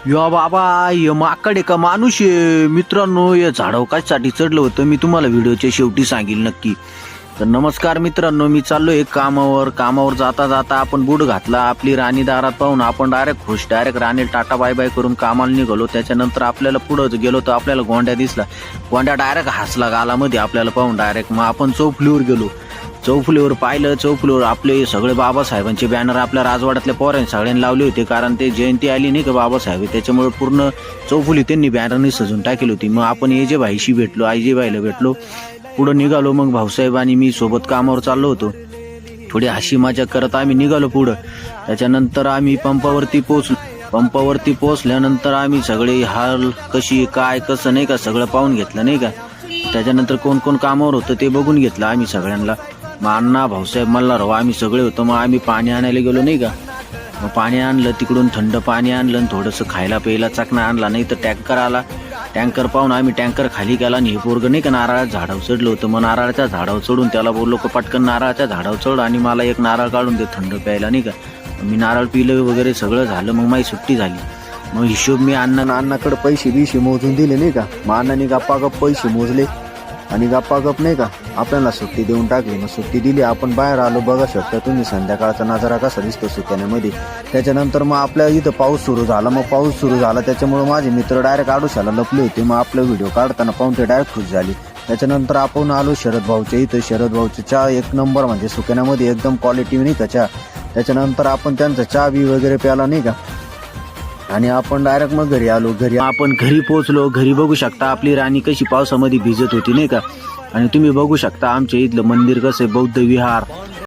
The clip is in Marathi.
यो बाबा हे माकड आहे का माणूस आहे मित्रांनो. या झाडावर कशासाठी चढलं होतं मी तुम्हाला व्हिडिओच्या शेवटी सांगेल नक्की. तर नमस्कार मित्रांनो, मी चाललोय कामावर जाता जाता आपण बूट घातला, आपली राणी दारात पाहून आपण डायरेक्ट राणी टाटा बाय बाय करून कामाला निघालो. त्याच्यानंतर आपल्याला पुढं गेलो तर आपल्याला गोंड्या दिसला. गोंड्या डायरेक्ट हसला गालामध्ये आपल्याला पाहून डायरेक्ट. मग आपण चौफुलीवर गेलो. चौफुलीवर पाहिलं, चौफुलीवर आपले सगळे बाबासाहेबांचे बॅनर आपल्या राजवाड्यातल्या पोरांनी सगळ्यांनी लावले होते, कारण ते जयंती आली नाही का बाबासाहेब, त्याच्यामुळे पूर्ण चौफुली त्यांनी बॅनरने सजून टाकली होती. मग आपण एजे भाईशी भेटलो, आईजे भाईला भेटलो, पुढं निघालो. मग भाऊसाहेब आणि मी सोबत कामावर चाललो होतो. थोडी हशी मजा करत आम्ही निघालो पुढं. त्याच्यानंतर आम्ही पंपावरती पोहोचल्यानंतर आम्ही सगळे हाल कशी काय कसं नाही का सगळं पाहून घेतलं नाही का. त्याच्यानंतर कोण कोण कामावर होतं ते बघून घेतलं आम्ही सगळ्यांना. मग अण्णा भाऊसाहेब मल्हारराव आम्ही सगळे होतो. मग आम्ही पाणी आणायला गेलो नाही का. मग पाणी आणलं तिकडून, थंड पाणी आणलं आणि थोडंसं खायला प्यायला चकना आणला. नाही तर टँकर आला. टँकर पाहून आम्ही टँकर खाली गेला आणि हे पोरगं नाही का नारळाच्या झाडावर चढलं होतं. मग नारळाच्या झाडावर चढून त्याला बोललो की पटकन नारळाच्या झाडावर चढ आणि मला एक नारळ काढून दे थंड प्यायला नाही का. मी नारळ पिलं वगैरे सगळं झालं. मग माझी सुट्टी झाली. मग हिशोब मी अण्णाकडे पैसे मोजून दिले नाही का. मग अण्णाने गप्पागप पैसे मोजले आणि गप्पागप नाही का आपल्याला सुट्टी देऊन टाकली. मग सुट्टी दिली, आपण बाहेर आलो. बघा शकता तुम्ही संध्याकाळचा नजारा कसा दिसतो सुक्याण्यामध्ये. त्याच्यानंतर मग आपल्या इथं पाऊस सुरू झाला. त्याच्यामुळे माझे मित्र डायरेक्ट आडोशाला लपले होते. मग आपला व्हिडिओ काढताना पाहून ते डायरेक्ट खुश झाले. त्याच्यानंतर आपण आलो शरद भाऊच्या इथं. शरद भाऊची चहा एक नंबर, म्हणजे सुक्याण्यामध्ये एकदम क्वालिटी नाही का चहा. त्याच्यानंतर आपण त्यांचा चहा बी वगैरे प्याला नाही का आणि आपण डायरेक्ट मग घरी आलो. आपण घरी पोहोचलो. घरी बघू शकता आपली राणी कशी पावसामध्ये भिजत होती नाही का. आणि तुम्ही बघू शकता आमच्या इथलं मंदिर कसं आहे, बौद्ध विहार